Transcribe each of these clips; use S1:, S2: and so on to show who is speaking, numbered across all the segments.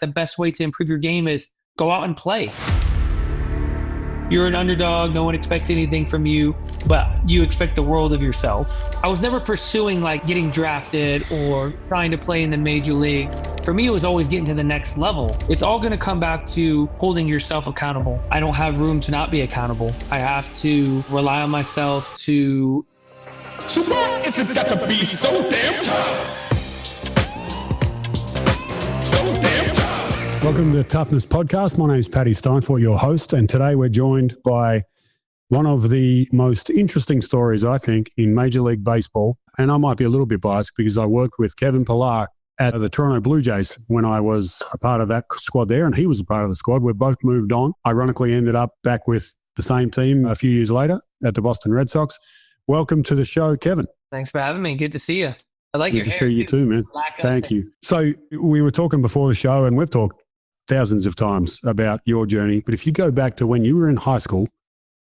S1: the best way to improve your game is go out and play. You're an underdog. No one expects anything from you, but you expect the world of yourself. I was never pursuing like getting drafted or trying to play in the major leagues. For me, it was always getting to the next level. It's all going to come back to holding yourself accountable. I don't have room to not be accountable. I have to rely on myself to...
S2: So why is it got to be so damn tough?
S3: Welcome to the Toughness Podcast. My name is Paddy Steinfort, your host, and today we're joined by one of the most interesting stories, I think, in Major League Baseball. And I might be a little bit biased because I worked with Kevin Pillar at the Toronto Blue Jays when I was a part of that squad there, and he was a part of the squad. We've both moved on. Ironically, ended up back with the same team a few years later at the Boston Red Sox. Welcome to the show, Kevin.
S1: Thanks for having me. Good to see you. I like your hair.
S3: Good to see you too, man. Thank you. So we were talking before the show, and we've talked thousands of times about your journey. But if you go back to when you were in high school,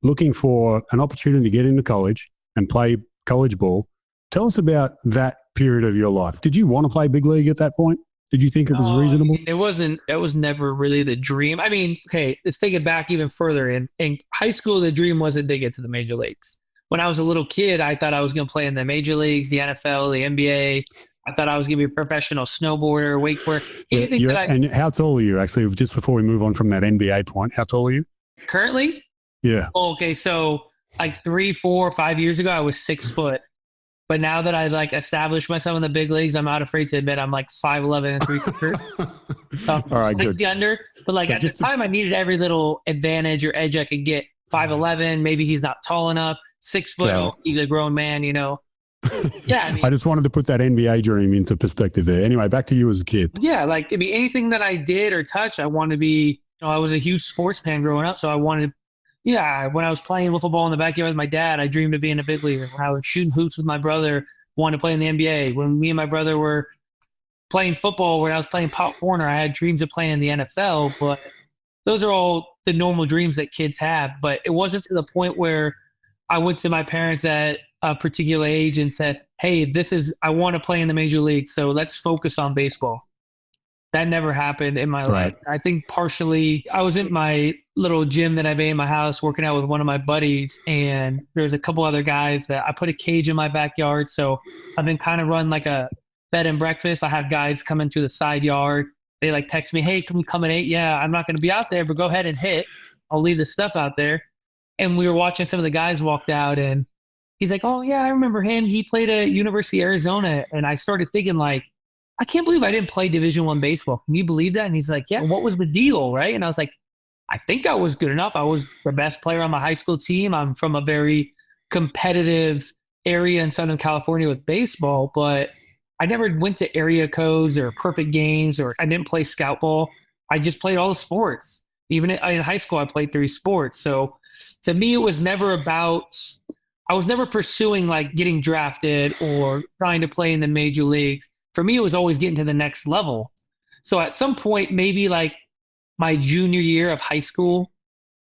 S3: looking for an opportunity to get into college and play college ball, tell us about that period of your life. Did you want to play big league at that point? Did you think it was reasonable?
S1: It wasn't. It was never really the dream. I mean, okay, let's take it back even further. In high school, the dream wasn't to get to the major leagues. When I was a little kid, I thought I was going to play in the major leagues, the NFL, the NBA. I thought I was going to be a professional snowboarder, wakeboarder.
S3: And how tall are you, actually, just before we move on from that NBA point? How tall are you?
S1: Currently?
S3: Yeah.
S1: Okay, so like 3, 4, 5 years ago, I was 6 foot. But now that I like established myself in the big leagues, I'm not afraid to admit I'm like 5'11" and 3/4. So
S3: all right, good.
S1: Under. But like so at the time, I needed every little advantage or edge I could get. 5'11", maybe he's not tall enough. 6 foot,
S3: Yeah.
S1: He's a grown man, you know. Yeah, I mean,
S3: I just wanted to put that NBA dream into perspective there. Anyway, back to you as a kid.
S1: yeah, like I mean, anything that I did or touched, I wanted to be. You know, I was a huge sports fan growing up, so I wanted. Yeah, when I was playing wiffle ball in the backyard with my dad, I dreamed of being a big leaguer. When I was shooting hoops with my brother, wanted to play in the NBA. When me and my brother were playing football, when I was playing Pop Warner, I had dreams of playing in the NFL. But those are all the normal dreams that kids have. But it wasn't to the point where I went to my parents at a particular age and said, hey, I want to play in the major league, so let's focus on baseball. That never happened in my life. I think partially I was in my little gym that I made in my house working out with one of my buddies, and there's a couple other guys that I put a cage in my backyard. So I've been kind of run like a bed and breakfast. I have guys come into the side yard. They like text me, hey, can we come at 8? Yeah, I'm not going to be out there, but go ahead and hit. I'll leave the stuff out there. And we were watching some of the guys walked out, and he's like, oh, yeah, I remember him. He played at University of Arizona. And I started thinking, like, I can't believe I didn't play Division I baseball. Can you believe that? And he's like, yeah, what was the deal, right? And I was like, I think I was good enough. I was the best player on my high school team. I'm from a very competitive area in Southern California with baseball, but I never went to area codes or perfect games, or I didn't play scout ball. I just played all the sports. Even in high school, I played 3 sports. So to me, it was never about – I was never pursuing like getting drafted or trying to play in the major leagues. For me, it was always getting to the next level. So at some point, maybe like my junior year of high school,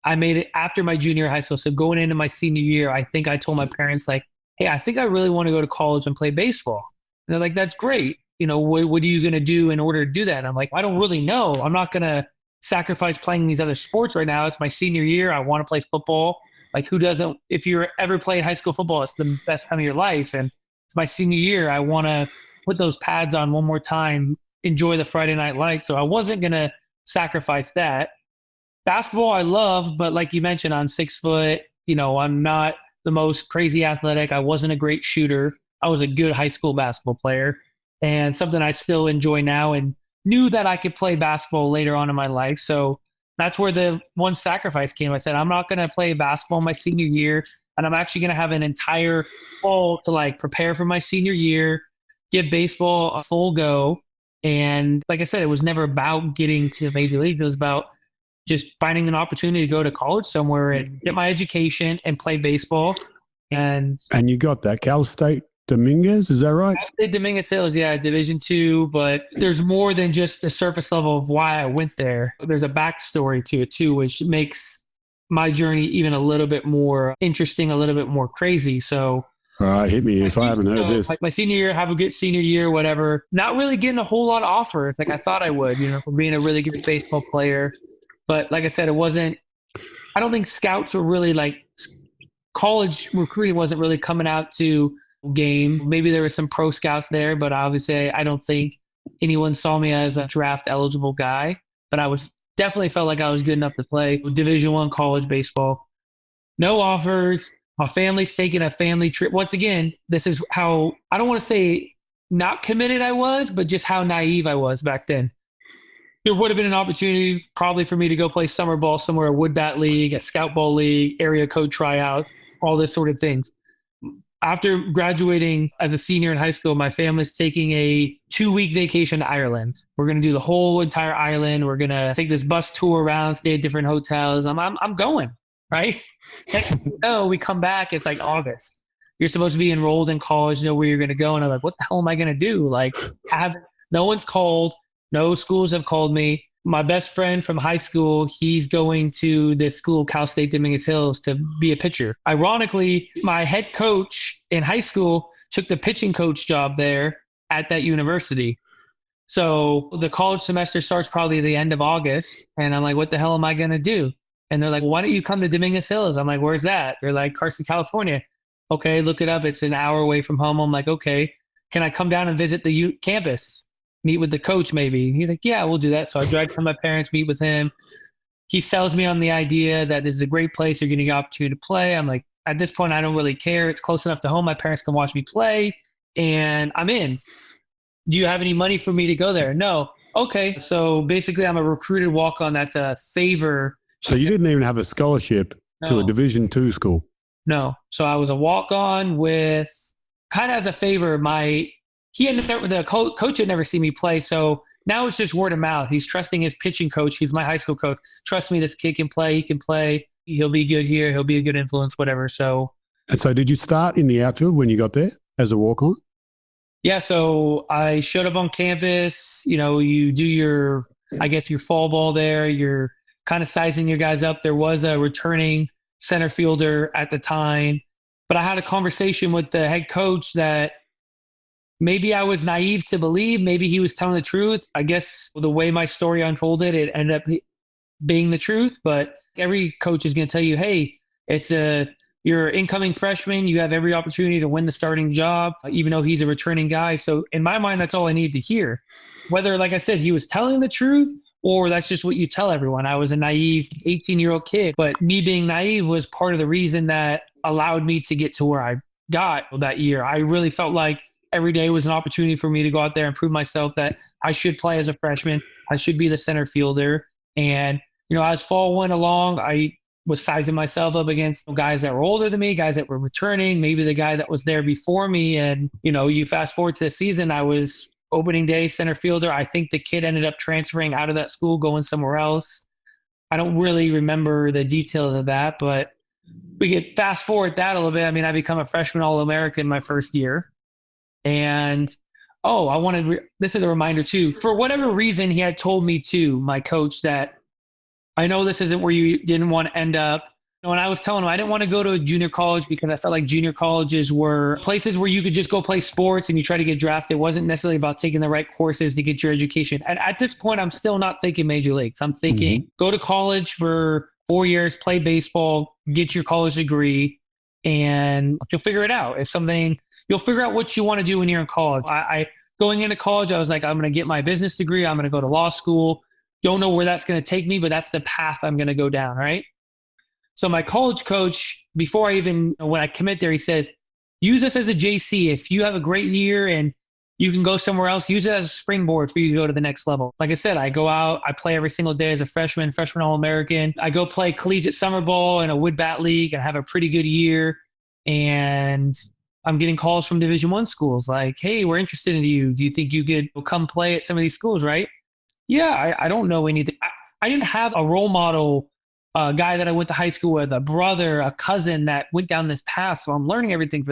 S1: I made it after my junior year of high school. So going into my senior year, I think I told my parents like, hey, I think I really want to go to college and play baseball. And they're like, that's great. You know, what are you going to do in order to do that? And I'm like, I don't really know. I'm not going to sacrifice playing these other sports right now. It's my senior year. I want to play football. Like, who doesn't? If you're ever playing high school football, it's the best time of your life. And it's my senior year. I want to put those pads on one more time, enjoy the Friday night light. So I wasn't going to sacrifice that. Basketball I love, but like you mentioned, I'm 6 foot. You know, I'm not the most crazy athletic. I wasn't a great shooter. I was a good high school basketball player, and something I still enjoy now, and knew that I could play basketball later on in my life. So that's where the one sacrifice came. I said, I'm not going to play basketball my senior year, and I'm actually going to have an entire fall to like prepare for my senior year, give baseball a full go. And like I said, it was never about getting to the major leagues. It was about just finding an opportunity to go to college somewhere and get my education and play baseball. And
S3: you got that. Cal State Dominguez, is that right?
S1: Cal State Dominguez Sales, yeah, Division II, but there's more than just the surface level of why I went there. There's a backstory to it too, which makes my journey even a little bit more interesting, a little bit more crazy. So
S3: All right, hit me if I haven't heard this.
S1: Like my senior year, have a good senior year, whatever. Not really getting a whole lot of offers like I thought I would, for being a really good baseball player. But like I said, I don't think scouts were really like college recruiting wasn't really coming out to games. Maybe there were some pro scouts there, but obviously I don't think anyone saw me as a draft eligible guy. But I was definitely felt like I was good enough to play Division I college baseball. No offers. My family's taking a family trip. Once again, this is how, I don't want to say not committed I was, but just how naive I was back then. There would have been an opportunity probably for me to go play summer ball somewhere, a wood bat league, a scout ball league, area code tryouts, all this sort of things. After graduating as a senior in high school, my family's taking a 2-week vacation to Ireland. We're going to do the whole entire island. We're going to take this bus tour around, stay at different hotels. I'm going, right? Next thing you know, we come back, it's like August. You're supposed to be enrolled in college, know where you're going to go. And I'm like, what the hell am I going to do? Like, no one's called. No schools have called me. My best friend from high school, he's going to this school, Cal State Dominguez Hills, to be a pitcher. Ironically, my head coach in high school took the pitching coach job there at that university. So the college semester starts probably the end of August. And I'm like, what the hell am I going to do? And they're like, why don't you come to Dominguez Hills? I'm like, where's that? They're like, Carson, California. Okay, look it up. It's an hour away from home. I'm like, okay, can I come down and visit the campus? Meet with the coach maybe? He's like, yeah, we'll do that. So I drive from my parents, meet with him. He sells me on the idea that this is a great place. You're getting an opportunity to play. I'm like, at this point, I don't really care. It's close enough to home. My parents can watch me play and I'm in. Do you have any money for me to go there? No. Okay. So basically I'm a recruited walk-on. That's a favor.
S3: So you didn't even have a scholarship to a Division II school?
S1: No. So I was a walk-on with kind of as a favor. The coach had never seen me play. So now it's just word of mouth. He's trusting his pitching coach. He's my high school coach. Trust me, this kid can play. He can play. He'll be good here. He'll be a good influence, whatever.
S3: And so did you start in the outfield when you got there as a walk-on?
S1: Yeah. So I showed up on campus. You do your fall ball there. You're kind of sizing your guys up. There was a returning center fielder at the time, but I had a conversation with the head coach that maybe I was naive to believe. Maybe he was telling the truth. I guess the way my story unfolded, it ended up being the truth. But every coach is going to tell you, hey, you're an incoming freshman. You have every opportunity to win the starting job, even though he's a returning guy. So in my mind, that's all I needed to hear. Whether, like I said, he was telling the truth or that's just what you tell everyone. I was a naive 18-year-old kid, but me being naive was part of the reason that allowed me to get to where I got that year. I really felt like every day was an opportunity for me to go out there and prove myself that I should play as a freshman. I should be the center fielder. And, as fall went along, I was sizing myself up against guys that were older than me, guys that were returning, maybe the guy that was there before me. And, you fast forward to the season, I was opening day center fielder. I think the kid ended up transferring out of that school, going somewhere else. I don't really remember the details of that, but we could fast forward that a little bit. I mean, I become a freshman All-American my first year. And, this is a reminder too. For whatever reason, he had told me too, my coach, that I know this isn't where you didn't want to end up. And I was telling him I didn't want to go to a junior college because I felt like junior colleges were places where you could just go play sports and you try to get drafted. It wasn't necessarily about taking the right courses to get your education. And at this point, I'm still not thinking major leagues. I'm thinking go to college for 4 years, play baseball, get your college degree, and you'll figure it out. You'll figure out what you want to do when you're in college. I going into college, I was like, I'm going to get my business degree. I'm going to go to law school. Don't know where that's going to take me, but that's the path I'm going to go down, right? So my college coach, when I commit there, he says, use this as a JC. If you have a great year and you can go somewhere else, use it as a springboard for you to go to the next level. Like I said, I go out, I play every single day as a freshman All-American. I go play collegiate summer ball in a wood bat league and have a pretty good year. And I'm getting calls from Division I schools like, hey, we're interested in you. Do you think you could come play at some of these schools, right? Yeah, I don't know anything. I didn't have a role model, a guy that I went to high school with, a brother, a cousin that went down this path. So I'm learning everything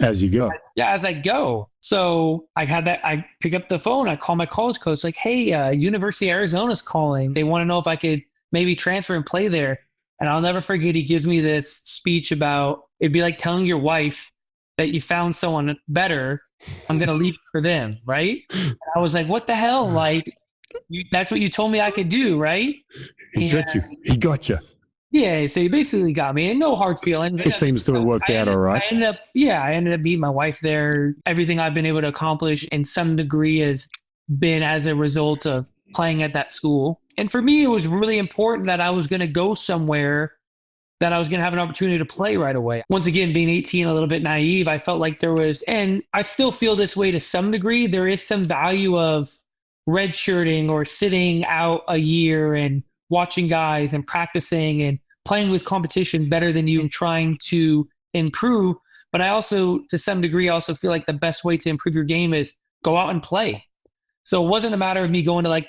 S3: as you go.
S1: Yeah, as I go. So I pick up the phone. I call my college coach like, hey, University of Arizona's calling. They want to know if I could maybe transfer and play there. And I'll never forget, he gives me this speech about it'd be like telling your wife that you found someone better. I'm going to leave it for them. Right. And I was like, what the hell? Like, that's what you told me I could do. Right.
S3: He tricked you. He got you.
S1: Yeah, so you basically got me, and no hard feelings.
S3: It seems to have worked out all right.
S1: I ended up meeting my wife there. Everything I've been able to accomplish in some degree has been as a result of playing at that school. And for me, it was really important that I was going to go somewhere that I was going to have an opportunity to play right away. Once again, being 18, a little bit naive, I felt like there was, and I still feel this way to some degree, there is some value of redshirting or sitting out a year and watching guys and practicing and playing with competition better than you and trying to improve. But I also, to some degree, also feel like the best way to improve your game is go out and play. So it wasn't a matter of me going to like,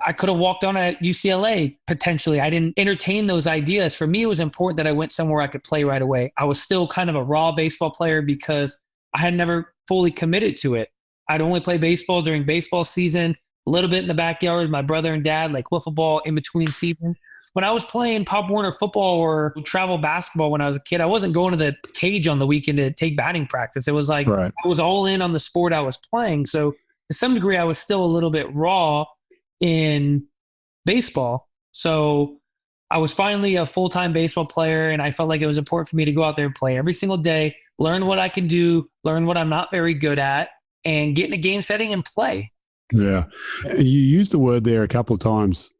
S1: I could have walked on at UCLA potentially. I didn't entertain those ideas. For me, it was important that I went somewhere I could play right away. I was still kind of a raw baseball player because I had never fully committed to it. I'd only play baseball during baseball season, a little bit in the backyard with my brother and dad, like wiffle ball in between season. When I was playing Pop Warner football or travel basketball when I was a kid, I wasn't going to the cage on the weekend to take batting practice. It was like I was all in on the sport I was playing. So to some degree, I was still a little bit raw in baseball. So I was finally a full-time baseball player, and I felt like it was important for me to go out there and play every single day, learn what I can do, learn what I'm not very good at, and get in a game setting and play.
S3: Yeah. You used the word there a couple of times,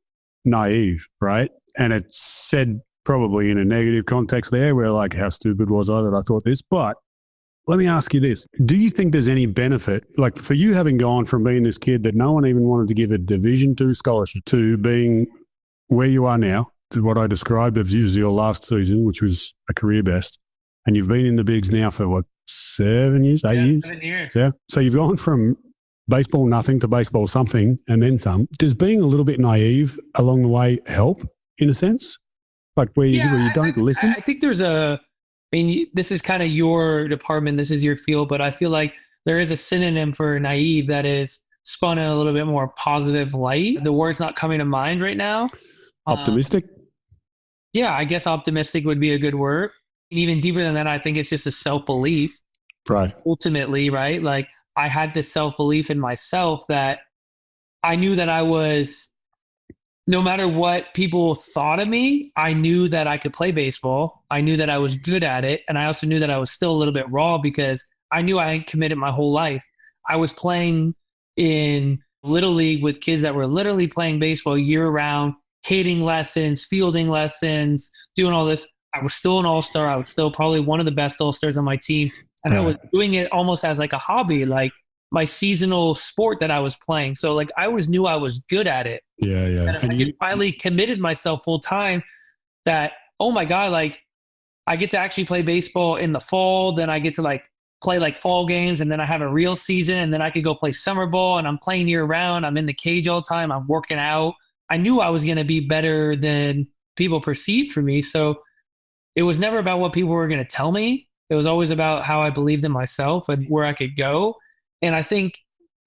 S3: naive, right? And it's said probably in a negative context there where like, how stupid was I that I thought this? But let me ask you this. Do you think there's any benefit, like for you having gone from being this kid that no one even wanted to give a Division II scholarship to being where you are now, to what I described as your last season, which was a career best, and you've been in the bigs now for what, 7 years, 8 years?
S1: 7 years.
S3: Yeah. So you've gone from baseball nothing to baseball something and then some. Does being a little bit naive along the way help in a sense? Like where you don't listen?
S1: I think there's this is kind of your department, this is your field, but I feel like there is a synonym for naive that is spun in a little bit more positive light. The word's not coming to mind right now.
S3: Optimistic?
S1: Yeah, I guess optimistic would be a good word. And even deeper than that, I think it's just a self-belief.
S3: Right.
S1: Ultimately, right? Like I had this self-belief in myself that I knew that I was, no matter what people thought of me, I knew that I could play baseball. I knew that I was good at it. And I also knew that I was still a little bit raw because I knew I had committed my whole life. I was playing in Little League with kids that were literally playing baseball year round, hitting lessons, fielding lessons, doing all this. I was still an all-star. I was still probably one of the best all-stars on my team. And I was doing it almost as like a hobby, like my seasonal sport that I was playing. So like I always knew I was good at it.
S3: Yeah, yeah.
S1: And I finally committed myself full time that, oh my God, like I get to actually play baseball in the fall. Then I get to like play like fall games, and then I have a real season, and then I could go play summer ball, and I'm playing year round. I'm in the cage all the time. I'm working out. I knew I was going to be better than people perceived for me. So it was never about what people were going to tell me. It was always about how I believed in myself and where I could go. And I think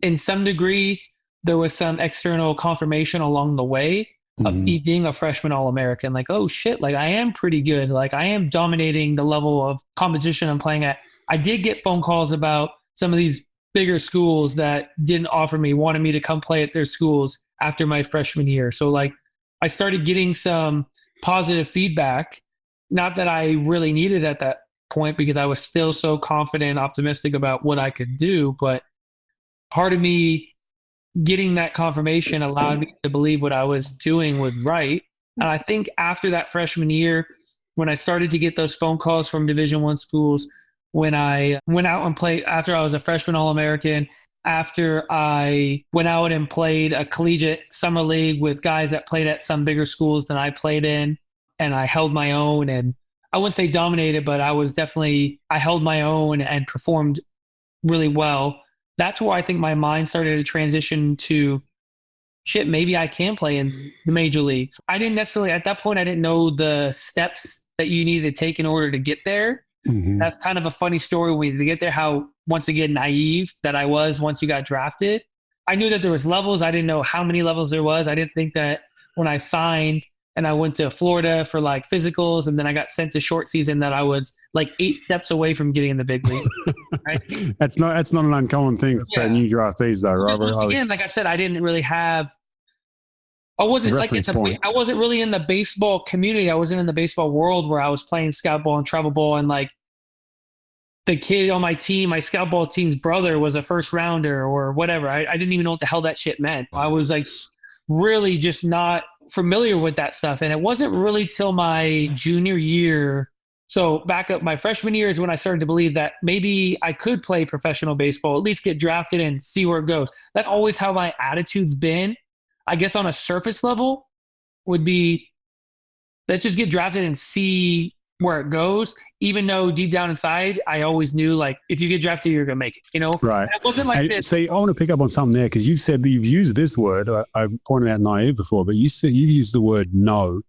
S1: in some degree, there was some external confirmation along the way of me being a freshman All-American. Like, oh shit, like I am pretty good. Like I am dominating the level of competition I'm playing at. I did get phone calls about some of these bigger schools that didn't offer me, wanted me to come play at their schools after my freshman year. So like I started getting some positive feedback, not that I really needed at that point because I was still so confident and optimistic about what I could do. But part of me getting that confirmation allowed me to believe what I was doing was right. And I think after that freshman year, when I started to get those phone calls from Division I schools, when I went out and played after I was a freshman All-American, after I went out and played a collegiate summer league with guys that played at some bigger schools than I played in, and I held my own, and I wouldn't say dominated, but I held my own and performed really well. That's where I think my mind started to transition to, shit, maybe I can play in the major leagues. I didn't necessarily, at that point, I didn't know the steps that you needed to take in order to get there. Mm-hmm. That's kind of a funny story when you get there, how, once again, naive that I was once you got drafted. I knew that there was levels. I didn't know how many levels there was. I didn't think that when I signed and I went to Florida for like physicals, and then I got sent to short season that I was like 8 steps away from getting in the big league. Right?
S3: That's not an uncommon thing for new draftees, though, right?
S1: Again, like I said, I didn't really have. I wasn't like I wasn't really in the baseball community. I wasn't in the baseball world where I was playing scout ball and travel ball, and like the kid on my team, my scout ball team's brother was a first rounder or whatever. I didn't even know what the hell that shit meant. I was like really just not familiar with that stuff. And it wasn't really till my junior year. So back up, my freshman year is when I started to believe that maybe I could play professional baseball, at least get drafted and see where it goes. That's always how my attitude's been. I guess on a surface level would be, let's just get drafted and see where it goes, even though deep down inside, I always knew like, if you get drafted, you're going to make it, you know?
S3: Right.
S1: It wasn't like this.
S3: See, I want to pick up on something there because you said you've used this word. I pointed out naive before, but you said you used the word know,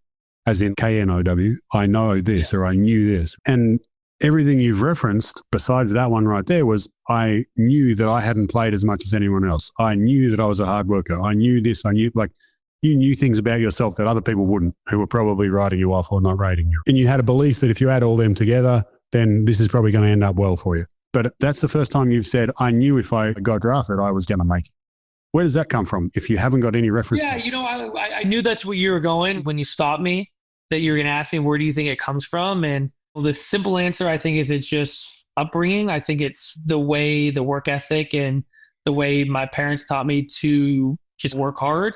S3: as in KNOW. I know this or I knew this. And everything you've referenced besides that one right there was I knew that I hadn't played as much as anyone else. I knew that I was a hard worker. I knew this. I knew like you knew things about yourself that other people wouldn't, who were probably writing you off or not rating you. And you had a belief that if you add all them together, then this is probably going to end up well for you. But that's the first time you've said, I knew if I got drafted, I was going to make it. Where does that come from if you haven't got any reference?
S1: Yeah, you know, I knew that's where you were going when you stopped me, that you were going to ask me, where do you think it comes from? And the simple answer, I think, is it's just upbringing. I think it's the way, the work ethic and the way my parents taught me to just work hard.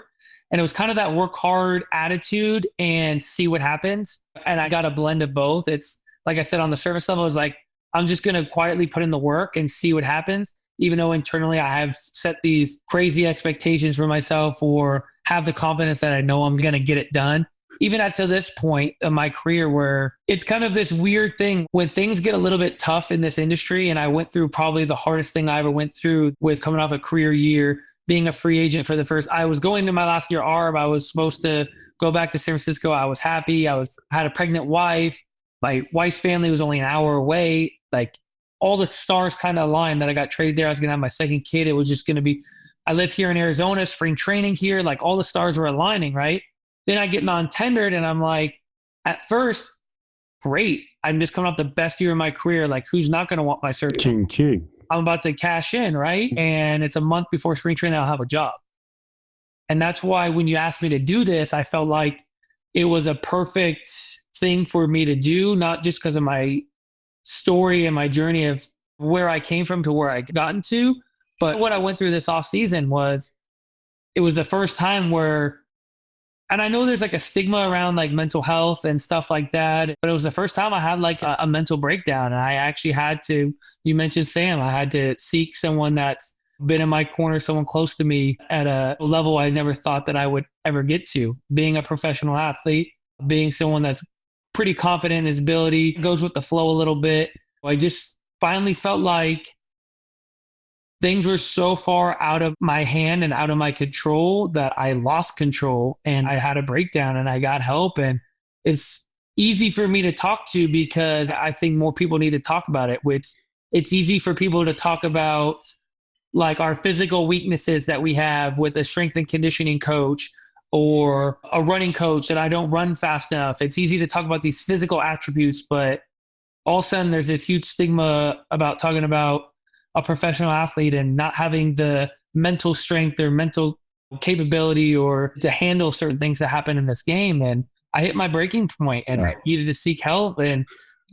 S1: And it was kind of that work hard attitude and see what happens. And I got a blend of both. It's like I said, on the surface level, it's like, I'm just going to quietly put in the work and see what happens. Even though internally I have set these crazy expectations for myself or have the confidence that I know I'm going to get it done. Even at to this point in my career where it's kind of this weird thing when things get a little bit tough in this industry. And I went through probably the hardest thing I ever went through with coming off a career year, being a free agent for the first. I was going to my last year ARB. I was supposed to go back to San Francisco. I was happy. Had a pregnant wife. My wife's family was only an hour away. Like all the stars kind of aligned that I got traded there. I was going to have my second kid. It was just going to be, I live here in Arizona, spring training here. Like all the stars were aligning, right? Then I get non-tendered and I'm like, at first, great. I'm just coming off the best year of my career. Like who's not going to want my service?
S3: Ching.
S1: I'm about to cash in, right? And it's a month before spring training, I'll have a job. And that's why when you asked me to do this, I felt like it was a perfect thing for me to do, not just because of my story and my journey of where I came from to where I gotten to, but what I went through this off season was, it was the first time where, and I know there's like a stigma around like mental health and stuff like that, but it was the first time I had like a mental breakdown. And I actually had to, you mentioned Sam, I had to seek someone that's been in my corner, someone close to me at a level I never thought that I would ever get to. Being a professional athlete, being someone that's pretty confident in his ability, goes with the flow a little bit. I just finally felt like things were so far out of my hand and out of my control that I lost control and I had a breakdown and I got help. And it's easy for me to talk to because I think more people need to talk about it. It's easy for people to talk about like our physical weaknesses that we have with a strength and conditioning coach or a running coach that I don't run fast enough. It's easy to talk about these physical attributes, but all of a sudden there's this huge stigma about talking about a professional athlete and not having the mental strength or mental capability or to handle certain things that happen in this game. And I hit my breaking point and I needed to seek help. And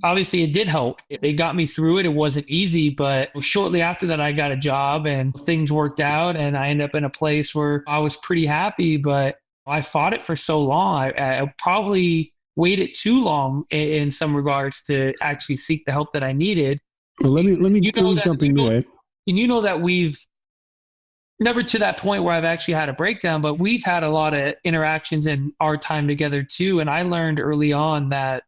S1: obviously it did help. It got me through it. It wasn't easy, but shortly after that, I got a job and things worked out and I ended up in a place where I was pretty happy, but I fought it for so long. I probably waited too long in some regards to actually seek the help that I needed.
S3: Well, let me jump in there.
S1: And you know that we've never to that point where I've actually had a breakdown, but we've had a lot of interactions in our time together too. And I learned early on that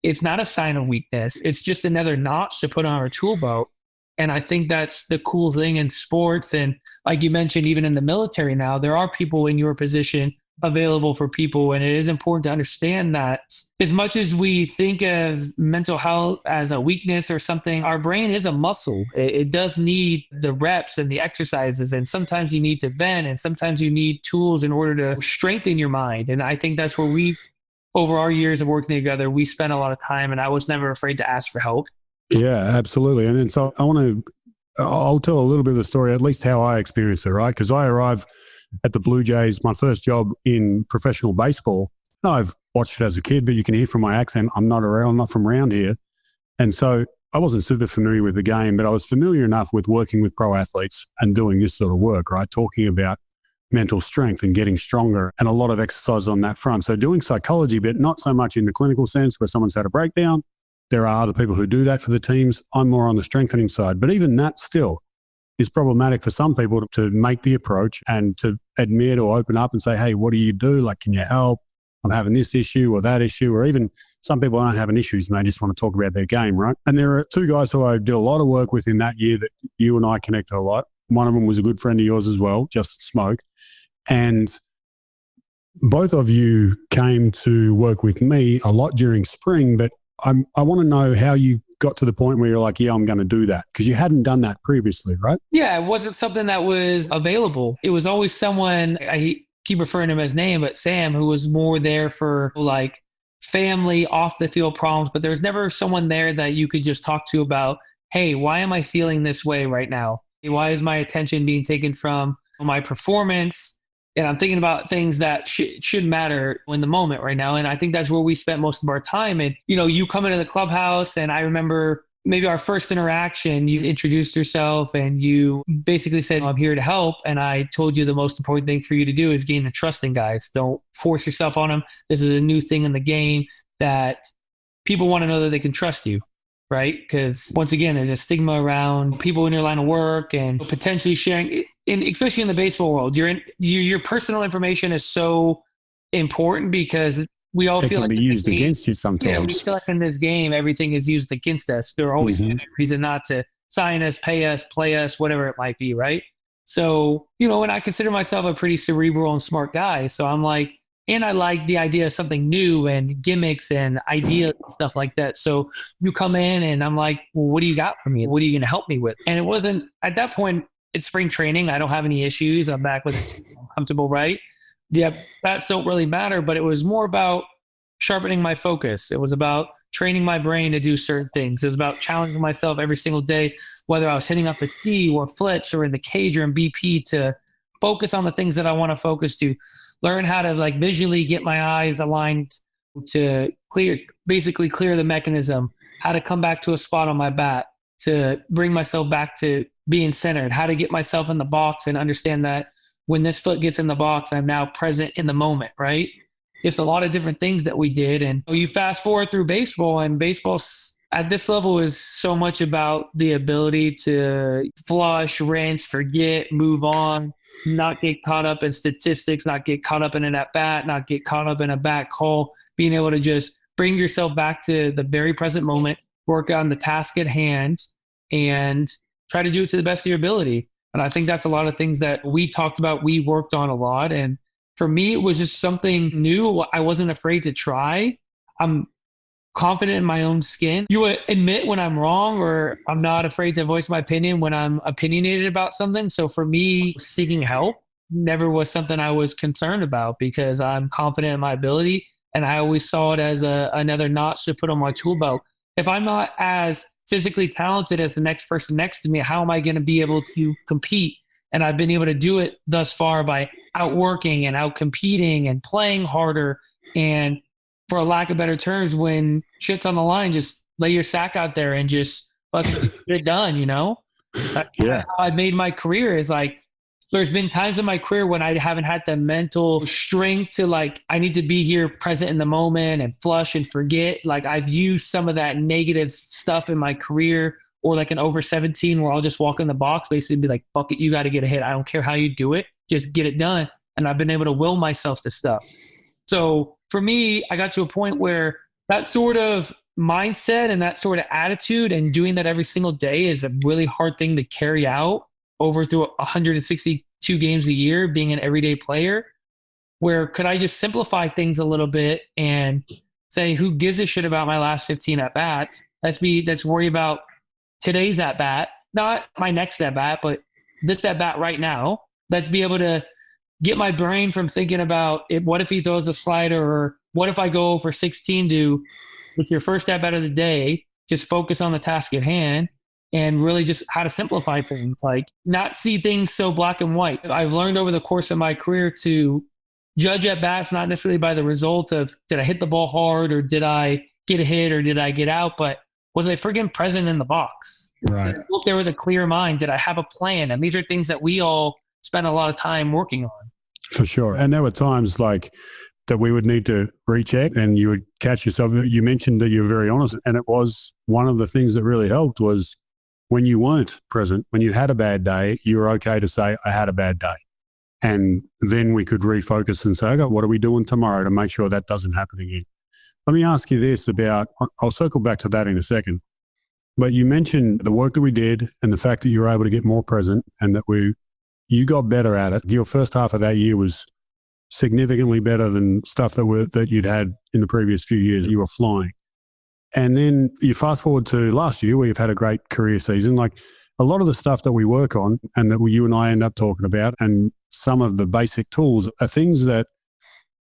S1: it's not a sign of weakness. It's just another notch to put on our tool belt. And I think that's the cool thing in sports. And like you mentioned, even in the military now, there are people in your position available for people. And it is important to understand that as much as we think of mental health as a weakness or something, our brain is a muscle. It does need the reps and the exercises. And sometimes you need to vent, and sometimes you need tools in order to strengthen your mind. And I think that's where over our years of working together, we spent a lot of time, and I was never afraid to ask for help.
S3: Yeah, absolutely. And then so I'll tell a little bit of the story, at least how I experienced it, right? Because I arrived at the Blue Jays, my first job in professional baseball. I've watched it as a kid, but you can hear from my accent, I'm not from around here. And so I wasn't super familiar with the game, but I was familiar enough with working with pro athletes and doing this sort of work, right? Talking about mental strength and getting stronger, and a lot of exercise on that front. So doing psychology, but not so much in the clinical sense where someone's had a breakdown. There are other people who do that for the teams. I'm more on the strengthening side, but even that still is problematic for some people to make the approach and to admit or open up and say, hey, what do you do? Like, can you help? I'm having this issue or that issue, or even some people aren't having issues and they just want to talk about their game, right? And there are two guys who I did a lot of work with in that year that you and I connected a lot. One of them was a good friend of yours as well, Justin Smoke. And both of you came to work with me a lot during spring, but I want to know how you got to the point where you're like, yeah, I'm going to do that, because you hadn't done that previously, right?
S1: Yeah, it wasn't something that was available. It was always someone, I keep referring to him as name, but Sam, who was more there for like family off the field problems, but there was never someone there that you could just talk to about, hey, why am I feeling this way right now? Why is my attention being taken from my performance? And I'm thinking about things that should matter in the moment right now. And I think that's where we spent most of our time. And, you come into the clubhouse, and I remember maybe our first interaction, you introduced yourself and you basically said, I'm here to help. And I told you the most important thing for you to do is gain the trust in guys. Don't force yourself on them. This is a new thing in the game that people want to know that they can trust you. Right? Because once again, there's a stigma around people in your line of work and potentially sharing, especially in the baseball world. Your personal information is so important because we all feel like it can be
S3: used against you sometimes.
S1: Yeah, we feel like in this game, everything is used against us. There are always a reason not to sign us, pay us, play us, whatever it might be, right? So, and I consider myself a pretty cerebral and smart guy. So I'm like, and I like the idea of something new and gimmicks and ideas and stuff like that. So you come in and I'm like, well, what do you got for me? What are you going to help me with? And it wasn't at that point, it's spring training. I don't have any issues. I'm back with it. I'm comfortable, right? Yeah, bats don't really matter, but it was more about sharpening my focus. It was about training my brain to do certain things. It was about challenging myself every single day, whether I was hitting up the tee or flips or in the cage or in BP, to focus on the things that I want to focus to. Learn how to like visually get my eyes aligned to basically clear the mechanism, how to come back to a spot on my bat, to bring myself back to being centered, how to get myself in the box and understand that when this foot gets in the box, I'm now present in the moment, right? It's a lot of different things that we did. And you fast forward through baseball, and baseball at this level is so much about the ability to flush, rinse, forget, move on, not get caught up in statistics, not get caught up in an at-bat, not get caught up in a back call, being able to just bring yourself back to the very present moment, work on the task at hand, and try to do it to the best of your ability. And I think that's a lot of things that we talked about, we worked on a lot. And for me, it was just something new. I wasn't afraid to try. I'm confident in my own skin. You would admit when I'm wrong, or I'm not afraid to voice my opinion when I'm opinionated about something. So for me, seeking help never was something I was concerned about, because I'm confident in my ability. And I always saw it as another notch to put on my tool belt. If I'm not as physically talented as the next person next to me, how am I going to be able to compete? And I've been able to do it thus far by outworking and outcompeting and playing harder. And for a lack of better terms, when shit's on the line, just lay your sack out there and just let's get it done, That's
S3: Yeah.
S1: how I've made my career. Is like, there's been times in my career when I haven't had the mental strength to like, I need to be here present in the moment and flush and forget. Like, I've used some of that negative stuff in my career, or like an over 17 where I'll just walk in the box, basically be like, fuck it, you got to get a hit. I don't care how you do it. Just get it done. And I've been able to will myself to stuff. So for me, I got to a point where that sort of mindset and that sort of attitude and doing that every single day is a really hard thing to carry out over through 162 games a year, being an everyday player. where could I just simplify things a little bit and say, who gives a shit about my last 15 at bats? Let's worry about today's at bat, not my next at bat, but this at bat right now. Let's be able to get my brain from thinking about it. What if he throws a slider, or what if I go for 16 to, it's your first at bat of the day, just focus on the task at hand and really just how to simplify things, like not see things so black and white. I've learned over the course of my career to judge at bats, not necessarily by the result of did I hit the ball hard, or did I get a hit, or did I get out, but was I friggin' present in the box?
S3: Right.
S1: Did I look there with a clear mind? Did I have a plan? And these are things that we all spend a lot of time working on.
S3: For sure. And there were times like that we would need to reach out and you would catch yourself. You mentioned that you were very honest. And it was one of the things that really helped was when you weren't present, when you had a bad day, you were okay to say, I had a bad day. And then we could refocus and say, okay, what are we doing tomorrow to make sure that doesn't happen again? Let me ask you this about, I'll circle back to that in a second, but you mentioned the work that we did and the fact that you were able to get more present and that you got better at it. Your first half of that year was significantly better than stuff that you'd had in the previous few years. You were flying. And then you fast forward to last year where you've had a great career season. Like a lot of the stuff that we work on and that you and I end up talking about, and some of the basic tools are things that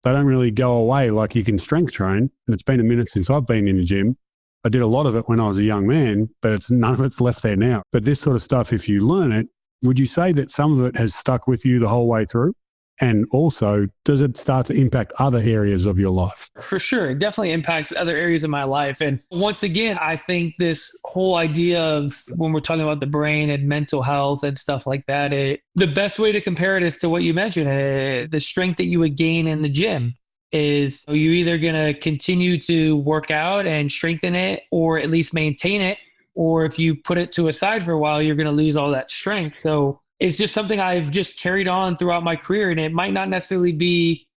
S3: they don't really go away. Like you can strength train, and it's been a minute since I've been in the gym. I did a lot of it when I was a young man, but none of it's left there now. But this sort of stuff, if you learn it, would you say that some of it has stuck with you the whole way through? And also, does it start to impact other areas of your life?
S1: For sure. It definitely impacts other areas of my life. And once again, I think this whole idea of when we're talking about the brain and mental health and stuff like that, the best way to compare it is to what you mentioned. The strength that you would gain in the gym is you either going to continue to work out and strengthen it, or at least maintain it. Or if you put it to a side for a while, you're going to lose all that strength. So it's just something I've just carried on throughout my career. And it might not necessarily be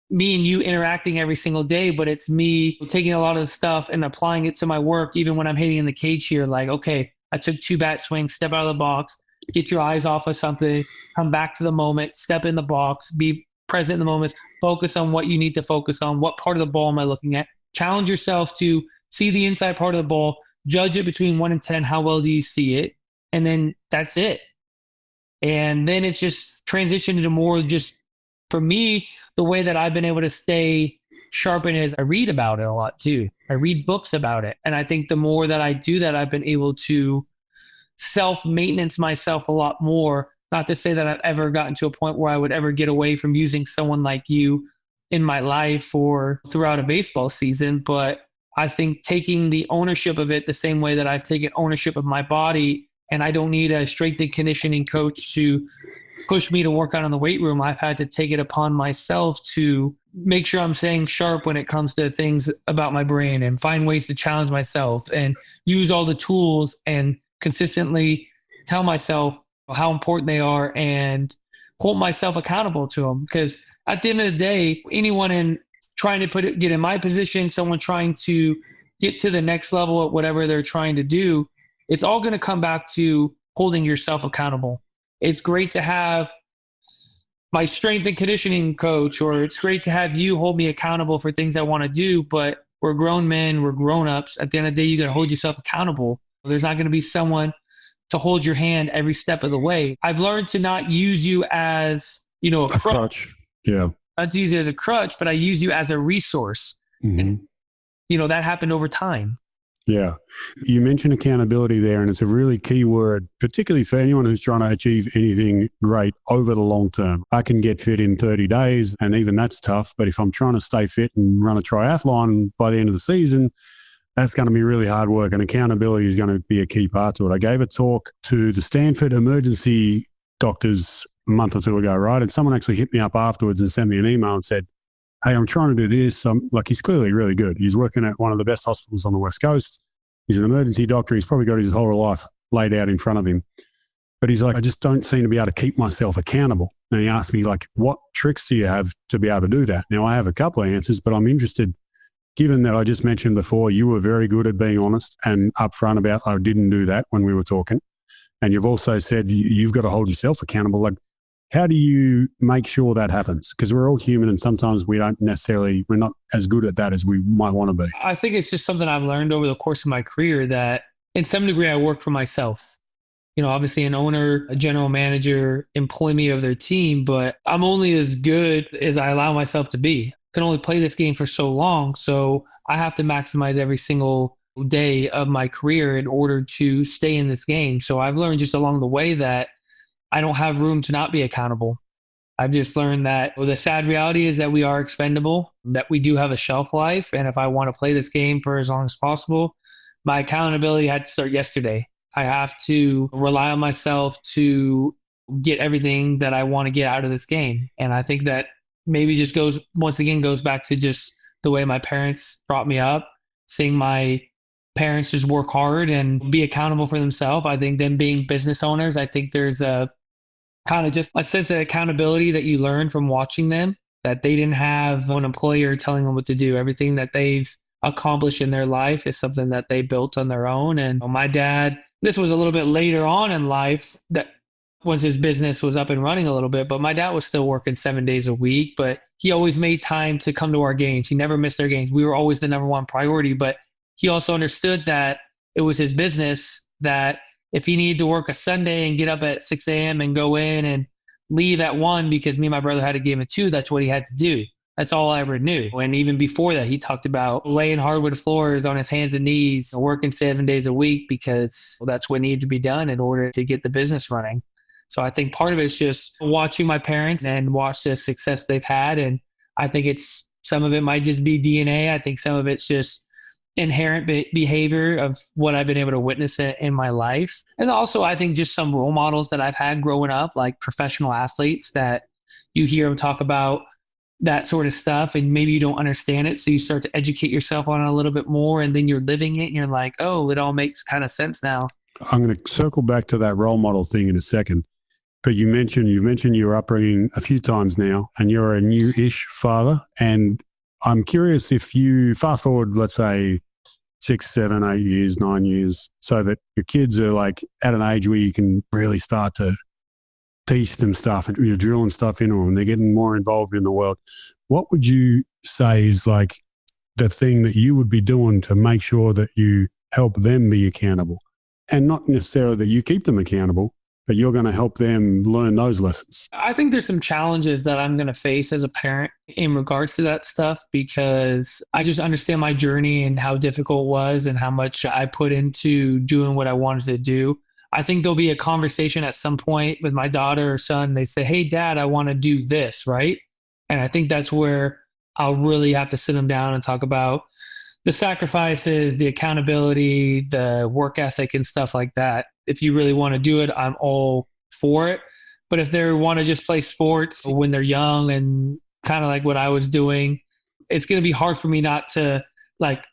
S1: me and you interacting every single day, but it's me taking a lot of the stuff and applying it to my work. Even when I'm hitting in the cage here, like, okay, I took 2 bat swings, step out of the box, get your eyes off of something, come back to the moment, step in the box, be present in the moment, focus on what you need to focus on. What part of the ball am I looking at? Challenge yourself to see the inside part of the ball, judge it between 1 and 10. How well do you see it? And then that's it. And then it's just transitioned into more just, for me, the way that I've been able to stay sharpened is I read about it a lot too. I read books about it. And I think the more that I do that, I've been able to self-maintenance myself a lot more. Not to say that I've ever gotten to a point where I would ever get away from using someone like you in my life or throughout a baseball season, but I think taking the ownership of it the same way that I've taken ownership of my body, and I don't need a strength and conditioning coach to push me to work out in the weight room. I've had to take it upon myself to make sure I'm staying sharp when it comes to things about my brain and find ways to challenge myself and use all the tools and consistently tell myself how important they are and hold myself accountable to them. Because at the end of the day, anyone in trying to get in my position, someone trying to get to the next level at whatever they're trying to do, it's all going to come back to holding yourself accountable. It's great to have my strength and conditioning coach, or it's great to have you hold me accountable for things I want to do, but we're grown men, we're grown-ups. At the end of the day, you got to hold yourself accountable. There's not going to be someone to hold your hand every step of the way. I've learned to not use you as, a crutch.
S3: Yeah.
S1: Not to use you as a crutch, but I use you as a resource.
S3: Mm-hmm.
S1: And, that happened over time.
S3: Yeah. You mentioned accountability there, and it's a really key word, particularly for anyone who's trying to achieve anything great over the long term. I can get fit in 30 days, and even that's tough. But if I'm trying to stay fit and run a triathlon by the end of the season, that's going to be really hard work, and accountability is going to be a key part to it. I gave a talk to the Stanford emergency doctors a month or two ago, right? And someone actually hit me up afterwards and sent me an email and said, hey, I'm trying to do this. He's clearly really good. He's working at one of the best hospitals on the West Coast. He's an emergency doctor. He's probably got his whole life laid out in front of him. But he's like, I just don't seem to be able to keep myself accountable. And he asked me, what tricks do you have to be able to do that? Now, I have a couple of answers, but I'm interested, given that I just mentioned before, you were very good at being honest and upfront about, I didn't do that when we were talking. And you've also said you've got to hold yourself accountable. How do you make sure that happens? Because we're all human and sometimes we're not as good at that as we might want to be.
S1: I think it's just something I've learned over the course of my career that in some degree I work for myself. Obviously an owner, a general manager employ me of their team, but I'm only as good as I allow myself to be. I can only play this game for so long. So I have to maximize every single day of my career in order to stay in this game. So I've learned just along the way that I don't have room to not be accountable. I've just learned that the sad reality is that we are expendable, that we do have a shelf life. And if I want to play this game for as long as possible, my accountability had to start yesterday. I have to rely on myself to get everything that I want to get out of this game. And I think that maybe just goes back to just the way my parents brought me up, seeing my parents just work hard and be accountable for themselves. I think them being business owners, I think there's a kind of just a sense of accountability that you learn from watching them, that they didn't have an employer telling them what to do. Everything that they've accomplished in their life is something that they built on their own. And my dad, this was a little bit later on in life, that once his business was up and running a little bit, but my dad was still working 7 days a week, but he always made time to come to our games. He never missed our games. We were always the number one priority, but he also understood that it was his business, that if he needed to work a Sunday and get up at 6 a.m. and go in and leave at 1 because me and my brother had a game at 2, that's what he had to do. That's all I ever knew. And even before that, he talked about laying hardwood floors on his hands and knees, working 7 days a week because that's what needed to be done in order to get the business running. So I think part of it is just watching my parents and watch the success they've had. And I think some of it might just be DNA. I think some of it's just inherent behavior of what I've been able to witness in my life. And also I think just some role models that I've had growing up, like professional athletes that you hear them talk about that sort of stuff and maybe you don't understand it. So you start to educate yourself on it a little bit more and then you're living it and you're like, oh, it all makes kind of sense now.
S3: I'm going to circle back to that role model thing in a second. But you've mentioned your upbringing a few times now and you're a new-ish father. And I'm curious if you fast forward, let's say 6, 7, 8 years, 9 years, so that your kids are like at an age where you can really start to teach them stuff and you're drilling stuff into them and they're getting more involved in the world. What would you say is like the thing that you would be doing to make sure that you help them be accountable? And not necessarily that you keep them accountable, but you're going to help them learn those lessons.
S1: I think there's some challenges that I'm going to face as a parent in regards to that stuff because I just understand my journey and how difficult it was and how much I put into doing what I wanted to do. I think there'll be a conversation at some point with my daughter or son. They say, hey, Dad, I want to do this, right? And I think that's where I'll really have to sit them down and talk about the sacrifices, the accountability, the work ethic and stuff like that. If you really want to do it, I'm all for it. But if they want to just play sports when they're young and kind of like what I was doing, it's going to be hard for me not to like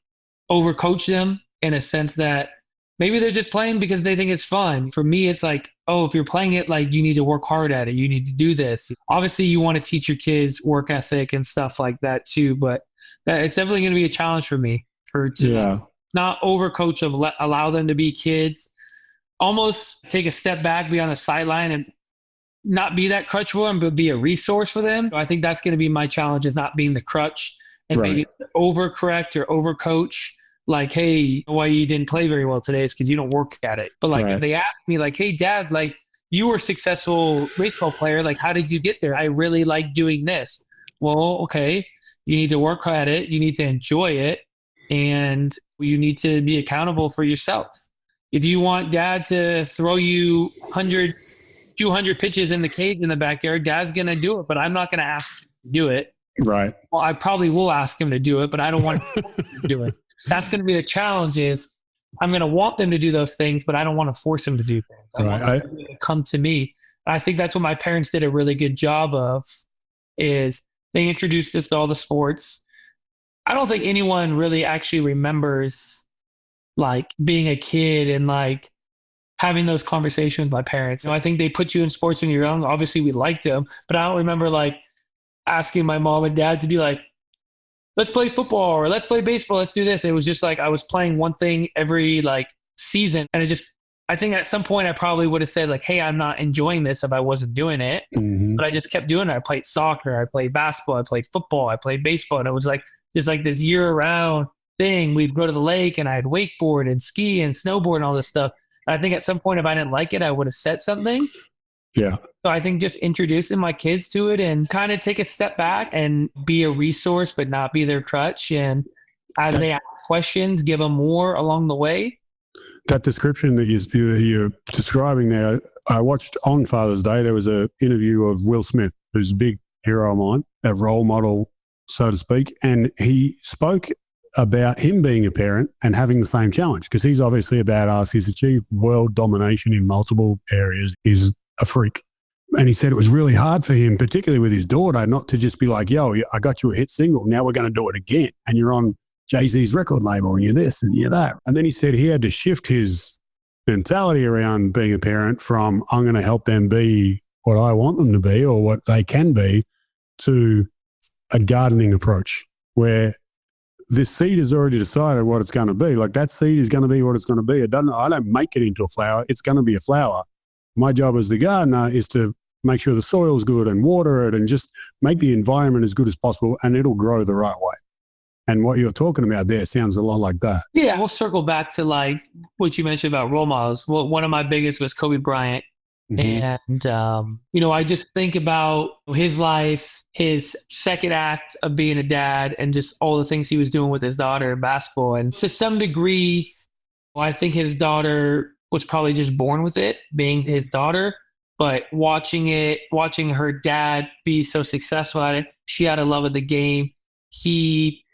S1: overcoach them in a sense that maybe they're just playing because they think it's fun. For me, it's like, oh, if you're playing it, like you need to work hard at it. You need to do this. Obviously, you want to teach your kids work ethic and stuff like that too. But it's definitely going to be a challenge for me to not overcoach them, allow them to be kids, almost take a step back, be on the sideline and not be that crutch for them, but be a resource for them. I think that's going to be my challenge, is not being the crutch and maybe overcorrect or overcoach. Like, hey, why you didn't play very well today is because you don't work at it. But like, if they ask me like, hey, Dad, like you were a successful baseball player. Like, how did you get there? I really like doing this. Well, okay. You need to work at it. You need to enjoy it. And you need to be accountable for yourself. If you want Dad to throw you 200 pitches in the cage in the backyard, Dad's going to do it, but I'm not going to ask him to do it.
S3: Right.
S1: Well, I probably will ask him to do it, but I don't want him to do it. That's going to be the challenge, is I'm going to want them to do those things, but I don't want to force them to do things. I want them to come to me. And I think that's what my parents did a really good job of, is they introduced us to all the sports. I don't think anyone really actually remembers like being a kid and like having those conversations with my parents. I think they put you in sports when you're young. Obviously we liked them, but I don't remember like asking my mom and dad to be like, let's play football or let's play baseball. Let's do this. It was just like, I was playing one thing every like season and I think at some point I probably would have said like, hey, I'm not enjoying this if I wasn't doing it.
S3: Mm-hmm.
S1: But I just kept doing it. I played soccer, I played basketball, I played football, I played baseball. And it was like just like this year round thing. We'd go to the lake and I had wakeboard and ski and snowboard and all this stuff. And I think at some point if I didn't like it, I would have said something.
S3: Yeah.
S1: So I think just introducing my kids to it and kind of take a step back and be a resource, but not be their crutch. And as they ask questions, give them more along the way.
S3: That description that you're describing there, I watched on Father's Day, there was an interview of Will Smith, who's a big hero of mine, a role model, so to speak. And he spoke about him being a parent and having the same challenge because he's obviously a badass. He's achieved world domination in multiple areas. He's a freak. And he said it was really hard for him, particularly with his daughter, not to just be like, yo, I got you a hit single. Now we're going to do it again. And you're on Jay-Z's record label and you're this and you're that. And then he said he had to shift his mentality around being a parent from I'm going to help them be what I want them to be or what they can be to a gardening approach where this seed has already decided what it's going to be. Like that seed is going to be what it's going to be. I don't make it into a flower. It's going to be a flower. My job as the gardener is to make sure the soil's good and water it and just make the environment as good as possible and it'll grow the right way. And what you're talking about there sounds a lot like that.
S1: Yeah, we'll circle back to like what you mentioned about role models. Well, one of my biggest was Kobe Bryant. Mm-hmm. And, I just think about his life, his second act of being a dad and just all the things he was doing with his daughter in basketball. And to some degree, I think his daughter was probably just born with it, being his daughter. But watching her dad be so successful at it, she had a love of the game. He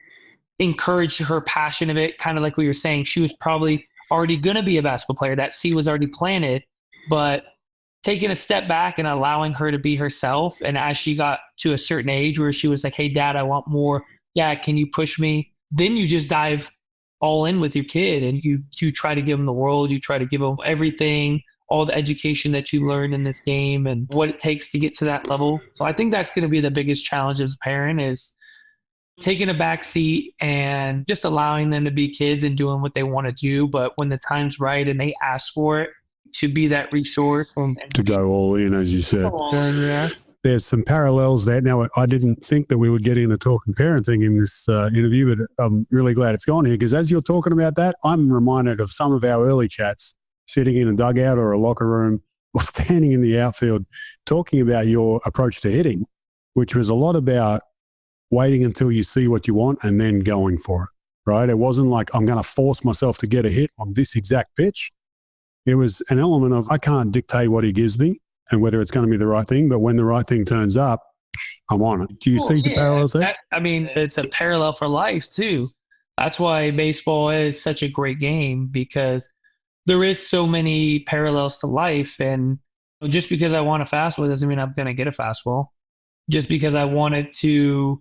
S1: encouraged her passion of it, kind of like we were saying. She was probably already going to be a basketball player. That seed was already planted, but taking a step back and allowing her to be herself. And as she got to a certain age where she was like, hey, Dad, I want more. Yeah, can you push me? Then you just dive all in with your kid and you try to give them the world. You try to give them everything, all the education that you learned in this game and what it takes to get to that level. So I think that's going to be the biggest challenge as a parent is taking a back seat and just allowing them to be kids and doing what they want to do. But when the time's right and they ask for it, to be that resource.
S3: To go all in, as you said.
S1: Yeah.
S3: There's some parallels there. Now, I didn't think that we would get into talking parenting in this interview, but I'm really glad it's gone here because as you're talking about that, I'm reminded of some of our early chats sitting in a dugout or a locker room or standing in the outfield talking about your approach to hitting, which was a lot about waiting until you see what you want and then going for it, right? It wasn't like I'm going to force myself to get a hit on this exact pitch. It was an element of I can't dictate what he gives me and whether it's going to be the right thing, but when the right thing turns up, I'm on it. Do you see the parallels there?
S1: It's a parallel for life too. That's why baseball is such a great game because there is so many parallels to life. And just because I want a fastball doesn't mean I'm going to get a fastball. Just because I wanted to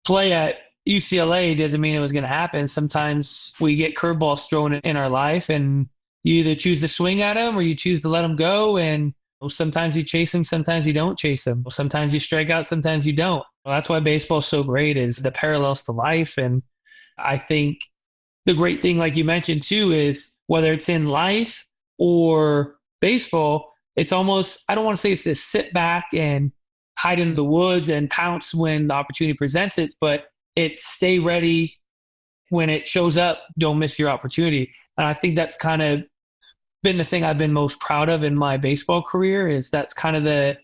S1: play at UCLA doesn't mean it was going to happen. Sometimes we get curveballs thrown in our life and you either choose to swing at them or you choose to let them go. And sometimes you chase them, sometimes you don't chase them. Sometimes you strike out, sometimes you don't. Well, that's why baseball is so great is the parallels to life. And I think the great thing, like you mentioned too, is whether it's in life or baseball, it's almost, I don't want to say it's this sit back and hide in the woods and pounce when the opportunity presents it, but it's stay ready when it shows up, don't miss your opportunity. And I think that's kind of been the thing I've been most proud of in my baseball career is that's kind of the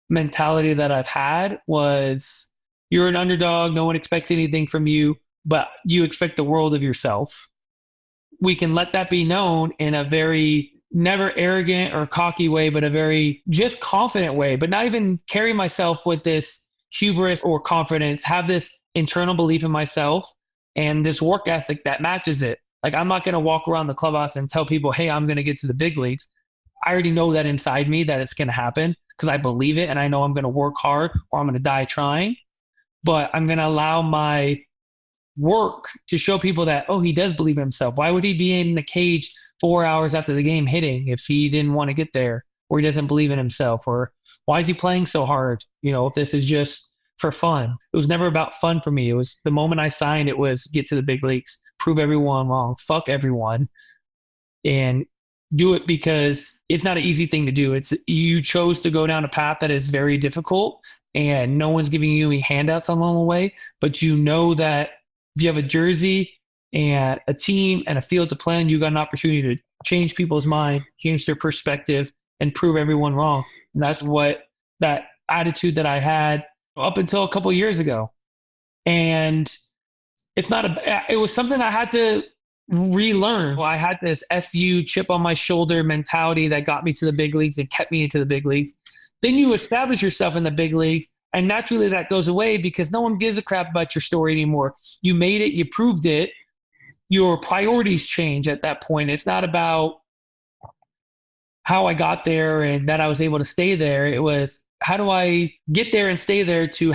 S1: mentality that I've had was you're an underdog. No one expects anything from you, but you expect the world of yourself. We can let that be known in a very never arrogant or cocky way, but a very just confident way, but not even carry myself with this hubris or confidence, have this internal belief in myself and this work ethic that matches it. Like I'm not going to walk around the clubhouse and tell people, hey, I'm going to get to the big leagues. I already know that inside me that it's going to happen because I believe it and I know I'm going to work hard or I'm going to die trying. But I'm going to allow my work to show people that, oh, he does believe in himself. Why would he be in the cage 4 hours after the game hitting if he didn't want to get there or he doesn't believe in himself? Or why is he playing so hard? If this is just for fun. It was never about fun for me. It was the moment I signed, it was get to the big leagues, prove everyone wrong, fuck everyone. And do it because it's not an easy thing to do. It's you chose to go down a path that is very difficult and no one's giving you any handouts along the way, but you know that if you have a jersey and a team and a field to play in, you got an opportunity to change people's minds, change their perspective, and prove everyone wrong. And that's what that attitude that I had up until a couple of years ago. And it was something I had to relearn. Well, I had this FU chip on my shoulder mentality that got me to the big leagues and kept me into the big leagues. Then you establish yourself in the big leagues, and naturally that goes away because no one gives a crap about your story anymore. You made it, you proved it. Your priorities change at that point. It's not about how I got there and that I was able to stay there. It was, how do I get there and stay there, to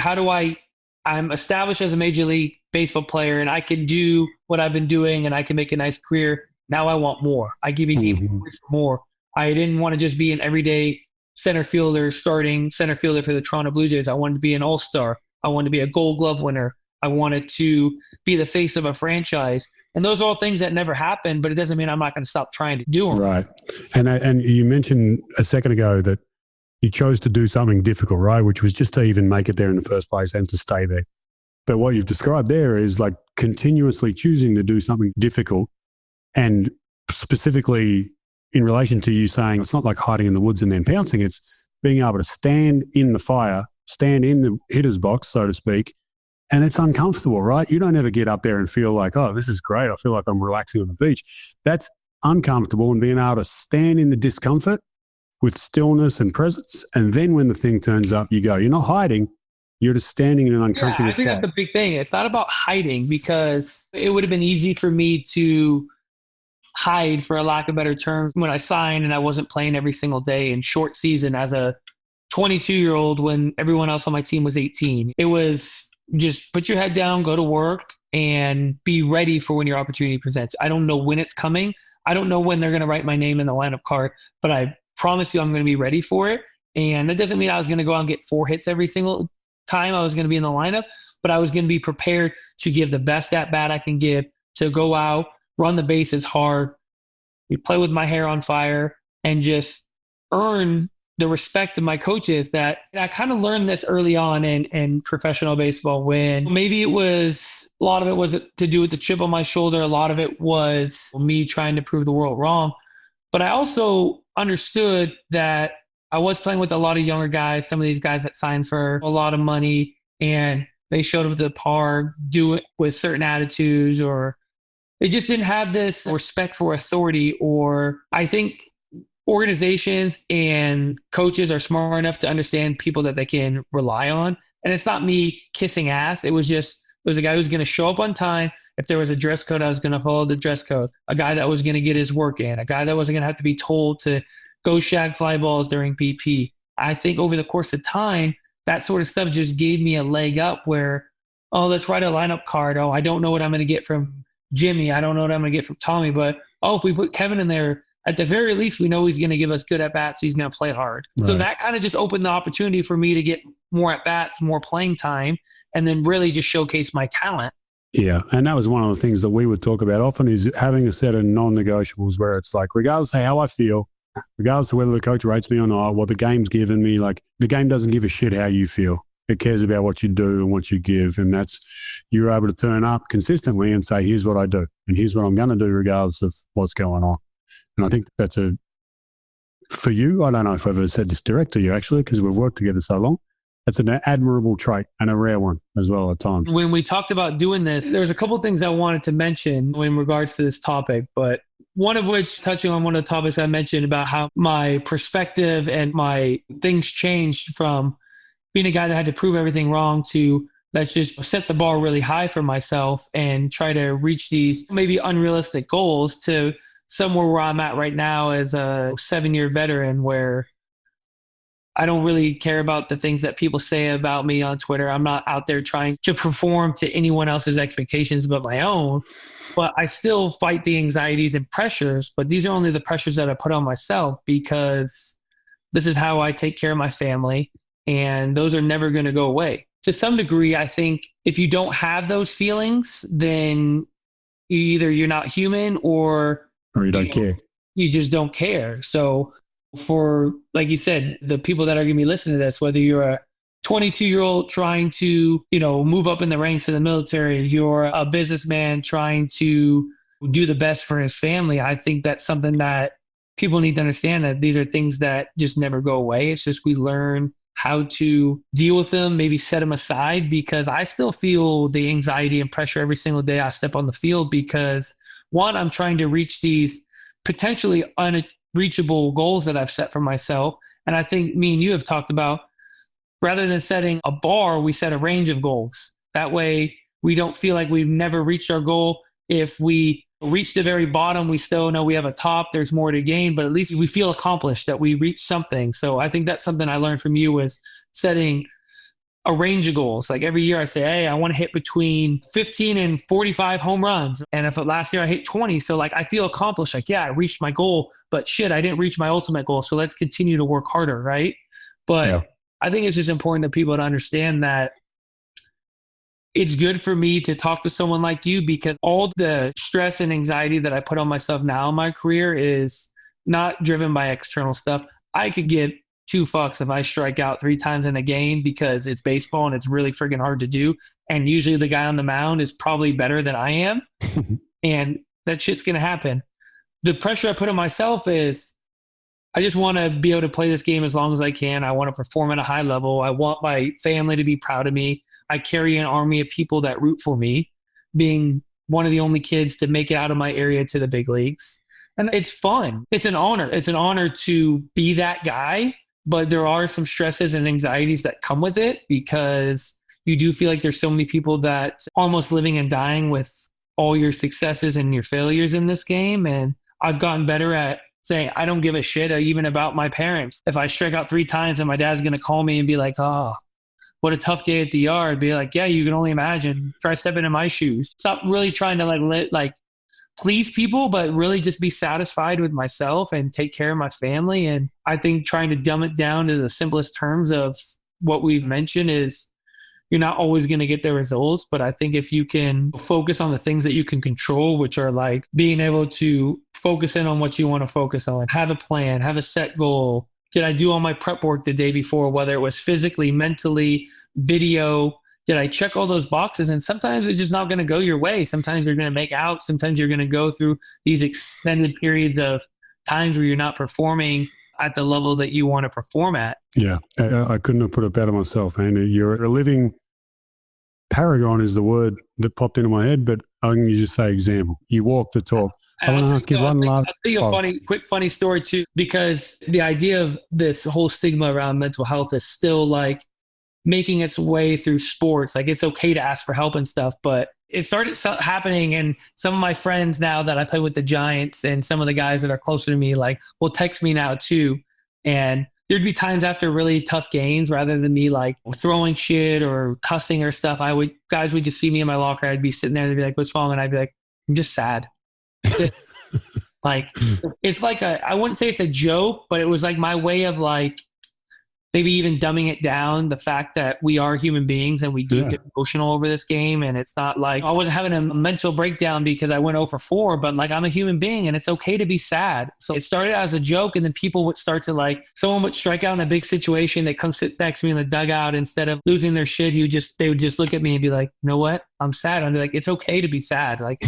S1: I'm established as a Major League Baseball player and I can do what I've been doing and I can make a nice career. Now I want more. I became more. I didn't want to just be an everyday starting center fielder for the Toronto Blue Jays. I wanted to be an all-star. I wanted to be a Gold Glove winner. I wanted to be the face of a franchise. And those are all things that never happened, but it doesn't mean I'm not going to stop trying to do them.
S3: Right. And you mentioned a second ago that you chose to do something difficult, right? Which was just to even make it there in the first place and to stay there. But what you've described there is like continuously choosing to do something difficult, and specifically in relation to you saying it's not like hiding in the woods and then pouncing. It's being able to stand in the fire, stand in the hitter's box, so to speak, and it's uncomfortable, right? You don't ever get up there and feel like, oh, this is great. I feel like I'm relaxing on the beach. That's uncomfortable, and being able to stand in the discomfort with stillness and presence. And then when the thing turns up, you go, you're not hiding. You're just standing in an uncomfortable
S1: I think
S3: spot.
S1: that's the big thing. It's not about hiding, because it would have been easy for me to hide, for a lack of better terms, when I signed and I wasn't playing every single day in short season as a 22-year-old when everyone else on my team was 18. It was just put your head down, go to work, and be ready for when your opportunity presents. I don't know when it's coming. I don't know when they're going to write my name in the lineup card, but I promise you I'm going to be ready for it. And that doesn't mean I was going to go out and get 4 hits every single time I was going to be in the lineup, but I was going to be prepared to give the best at bat I can give, to go out, run the bases hard, play with my hair on fire, and just earn the respect of my coaches. That I kind of learned this early on in professional baseball, when maybe a lot of it was to do with the chip on my shoulder. A lot of it was me trying to prove the world wrong. But I also understood that I was playing with a lot of younger guys, some of these guys that signed for a lot of money, and they showed up to the park, do it with certain attitudes, or they just didn't have this respect for authority. Or I think organizations and coaches are smart enough to understand people that they can rely on. And it's not me kissing ass. It was a guy who's going to show up on time. If there was a dress code, I was going to follow the dress code. A guy that was going to get his work in. A guy that wasn't going to have to be told to go shag fly balls during PP. I think over the course of time, that sort of stuff just gave me a leg up where, oh, let's write a lineup card. Oh, I don't know what I'm going to get from Jimmy. I don't know what I'm going to get from Tommy. But, if we put Kevin in there, at the very least, we know he's going to give us good at-bats. He's going to play hard. Right. So that kind of just opened the opportunity for me to get more at-bats, more playing time, and then really just showcase my talent.
S3: Yeah, and that was one of the things that we would talk about often, is having a set of non-negotiables where it's like, regardless of how I feel, regardless of whether the coach rates me or not, what the game's given me, like the game doesn't give a shit how you feel. It cares about what you do and what you give. And that's, you're able to turn up consistently and say, here's what I do and here's what I'm going to do regardless of what's going on. And I think that's for you, I don't know if I've ever said this direct to you actually, because we've worked together so long. That's an admirable trait and a rare one as well at times.
S1: When we talked about doing this, there was a couple of things I wanted to mention in regards to this topic, but one of which, touching on one of the topics I mentioned about how my perspective and my things changed from being a guy that had to prove everything wrong to let's just set the bar really high for myself and try to reach these maybe unrealistic goals, to somewhere where I'm at right now as a 7-year veteran, where I don't really care about the things that people say about me on Twitter. I'm not out there trying to perform to anyone else's expectations but my own. But I still fight the anxieties and pressures. But these are only the pressures that I put on myself, because this is how I take care of my family. And those are never going to go away. To some degree, I think if you don't have those feelings, then either you're not human or
S3: you don't care.
S1: you just don't care. So for, like you said, the people that are going to be listening to this, whether you're a 22-year-old trying to, move up in the ranks of the military, you're a businessman trying to do the best for his family, I think that's something that people need to understand, that these are things that just never go away. It's just we learn how to deal with them, maybe set them aside, because I still feel the anxiety and pressure every single day I step on the field because, one, I'm trying to reach these potentially unreachable goals that I've set for myself. And I think me and you have talked about, rather than setting a bar, we set a range of goals. That way we don't feel like we've never reached our goal. If we reach the very bottom, we still know we have a top, there's more to gain, but at least we feel accomplished that we reached something. So I think that's something I learned from you, was setting a range of goals. Like every year I say, hey, I want to hit between 15 and 45 home runs. And if last year I hit 20, so like I feel accomplished. Like, yeah, I reached my goal, but shit, I didn't reach my ultimate goal. So let's continue to work harder, right? But yeah. I think it's just important to people to understand that it's good for me to talk to someone like you, because all the stress and anxiety that I put on myself now in my career is not driven by external stuff. I could give two fucks if I strike out 3 times in a game because it's baseball and it's really friggin' hard to do. And usually the guy on the mound is probably better than I am. And that shit's going to happen. The pressure I put on myself is I just want to be able to play this game as long as I can. I want to perform at a high level. I want my family to be proud of me. I carry an army of people that root for me, being one of the only kids to make it out of my area to the big leagues. And it's fun. It's an honor. It's an honor to be that guy, but there are some stresses and anxieties that come with it, because you do feel like there's so many people that almost living and dying with all your successes and your failures in this game. And I've gotten better at saying, I don't give a shit even about my parents. If I strike out 3 times and my dad's going to call me and be like, oh, what a tough day at the yard, be like, yeah, you can only imagine. Try stepping in my shoes. Stop really trying to please people, but really just be satisfied with myself and take care of my family. And I think trying to dumb it down to the simplest terms of what we've mentioned is, you're not always going to get the results. But I think if you can focus on the things that you can control, which are like being able to focus in on what you want to focus on, have a plan, have a set goal. Did I do all my prep work the day before, whether it was physically, mentally, video? Did I check all those boxes? And sometimes it's just not going to go your way. Sometimes you're going to make out. Sometimes you're going to go through these extended periods of times where you're not performing at the level that you want to perform at.
S3: Yeah, I couldn't have put it better myself, man. You're a living paragon is the word that popped into my head, but I can just say example. You walk the talk. I want to ask you one last.
S1: I'll tell you a quick funny story too, because the idea of this whole stigma around mental health is still like making its way through sports. Like it's okay to ask for help and stuff, but it started happening. And some of my friends now that I play with the Giants and some of the guys that are closer to me, like will text me now too. And there'd be times after really tough games, rather than me like throwing shit or cussing or stuff, guys would just see me in my locker. I'd be sitting there. They'd be like, what's wrong? And I'd be like, I'm just sad. Like, it's like I wouldn't say it's a joke, but it was like my way of like maybe even dumbing it down, the fact that we are human beings and we do get emotional over this game. And it's not like I wasn't having a mental breakdown because I went 0 for 4, but like I'm a human being and it's okay to be sad. So it started as a joke, and then people would start to like, someone would strike out in a big situation, they come sit next to me in the dugout, instead of losing their shit, they would just look at me and be like, you know what? I'm sad. I'd be like, it's okay to be sad. Like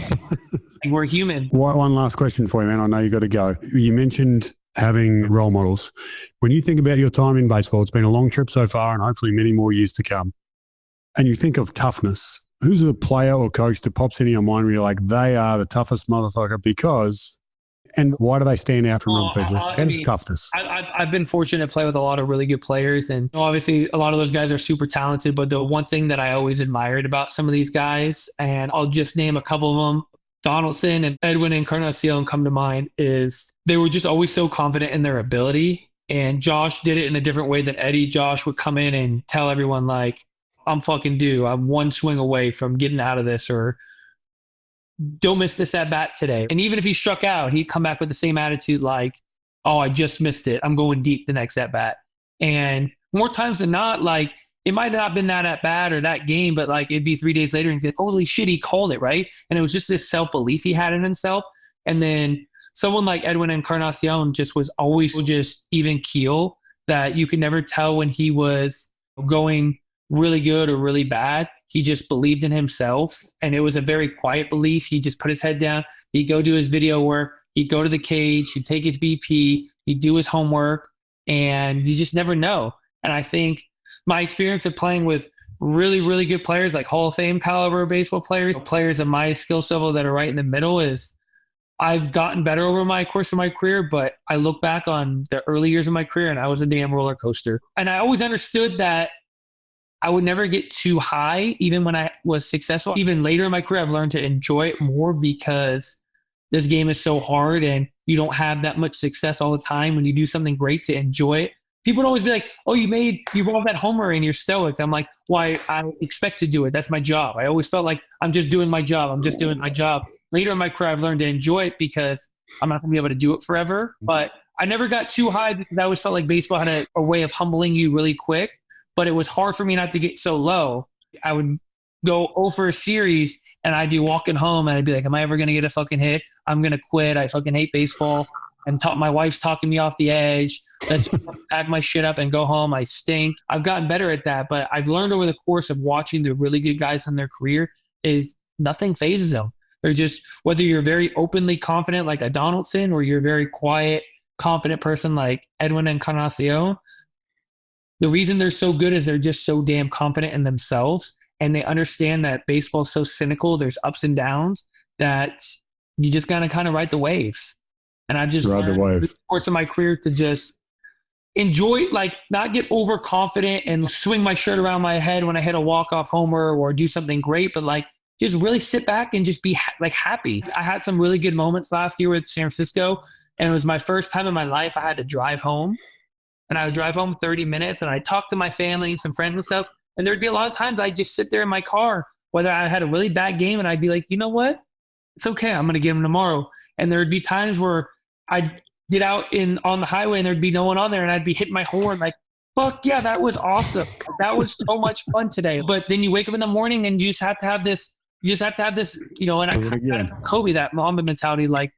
S1: we're human.
S3: One last question for you, man. I know you got to go. You mentioned having role models. When you think about your time in baseball, it's been a long trip so far and hopefully many more years to come, and you think of toughness, who's the player or coach that pops into your mind where you're like, they are the toughest motherfucker because, and why do they stand out from other people? And it's toughness.
S1: I've been fortunate to play with a lot of really good players, and obviously a lot of those guys are super talented, but the one thing that I always admired about some of these guys, and I'll just name a couple of them, Donaldson and Edwin Encarnacion come to mind, is they were just always so confident in their ability. And Josh did it in a different way than Eddie. Josh would come in and tell everyone like, I'm fucking due. I'm one swing away from getting out of this, or don't miss this at bat today. And even if he struck out, he'd come back with the same attitude like, oh, I just missed it. I'm going deep the next at bat. And more times than not, like, it might not have been that at bat or that game, but like it'd be 3 days later and be like, holy shit, he called it, right? And it was just this self-belief he had in himself. And then someone like Edwin Encarnacion just was always just even keel, that you could never tell when he was going really good or really bad. He just believed in himself, and it was a very quiet belief. He just put his head down. He'd go do his video work. He'd go to the cage. He'd take his BP. He'd do his homework, and you just never know. And I think my experience of playing with really, really good players, like Hall of Fame caliber baseball players, players of my skill level that are right in the middle, is I've gotten better over my course of my career, but I look back on the early years of my career and I was a damn roller coaster. And I always understood that I would never get too high, even when I was successful. Even later in my career, I've learned to enjoy it more because this game is so hard and you don't have that much success all the time. When you do something great, to enjoy it. People would always be like, oh, you rolled that homer and you're stoic. I'm like, why? I expect to do it. That's my job. I always felt like I'm just doing my job. I'm just doing my job. Later in my career, I've learned to enjoy it because I'm not going to be able to do it forever. But I never got too high because I always felt like baseball had a way of humbling you really quick. But it was hard for me not to get so low. I would go 0 for a series and I'd be walking home and I'd be like, am I ever going to get a fucking hit? I'm going to quit. I fucking hate baseball. And my wife's talking me off the edge. Let's pack my shit up and go home. I stink. I've gotten better at that. But I've learned over the course of watching the really good guys in their career is nothing phases them. They're just, whether you're very openly confident like a Donaldson or you're a very quiet, confident person like Edwin Encarnacion, the reason they're so good is they're just so damn confident in themselves, and they understand that baseball is so cynical. There's ups and downs that you just got to kind of ride the wave. And I've just
S3: Ride the wave.
S1: learned the course of my career to just enjoy, like not get overconfident and swing my shirt around my head when I hit a walk-off homer or do something great, but like just really sit back and just be happy. I had some really good moments last year with San Francisco, and it was my first time in my life I had to drive home. And I would drive home 30 minutes and I'd talk to my family and some friends and stuff. And there'd be a lot of times I'd just sit there in my car, whether I had a really bad game, and I'd be like, you know what? It's okay. I'm going to get them tomorrow. And there'd be times where I'd get out on the highway and there'd be no one on there and I'd be hitting my horn like, fuck yeah, that was awesome. That was so much fun today. But then you wake up in the morning and you just have to have this, and I kind of Kobe, that Mamba mentality, like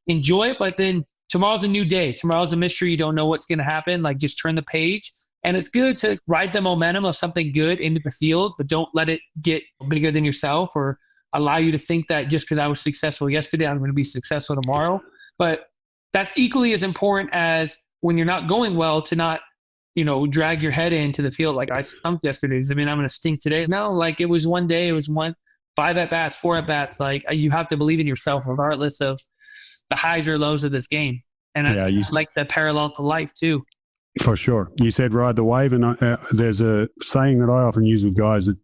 S1: enjoy it, but then tomorrow's a new day. Tomorrow's a mystery. You don't know what's going to happen. Like just turn the page. And it's good to ride the momentum of something good into the field, but don't let it get bigger than yourself or allow you to think that just because I was successful yesterday, I'm going to be successful tomorrow. But that's equally as important as when you're not going well to not, drag your head into the field. Like I stunk yesterday. Does it mean I'm going to stink today? No, like it was one day. It was 5 at-bats, 4 at-bats. Like you have to believe in yourself regardless of the highs or lows of this game. And it's like the parallel to life too.
S3: For sure. You said ride the wave, and there's a saying that I often use with guys that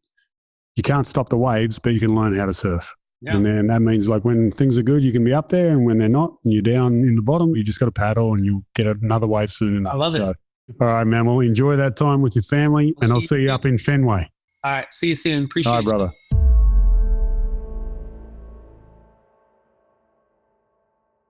S3: you can't stop the waves, but you can learn how to surf. Yeah. And then that means like when things are good, you can be up there, and when they're not and you're down in the bottom, you just got to paddle and you'll get another wave soon enough.
S1: I love it. All
S3: right, man. Well, enjoy that time with your family, and I'll see you up in Fenway.
S1: All right. See you soon. Appreciate it.
S3: All right, brother.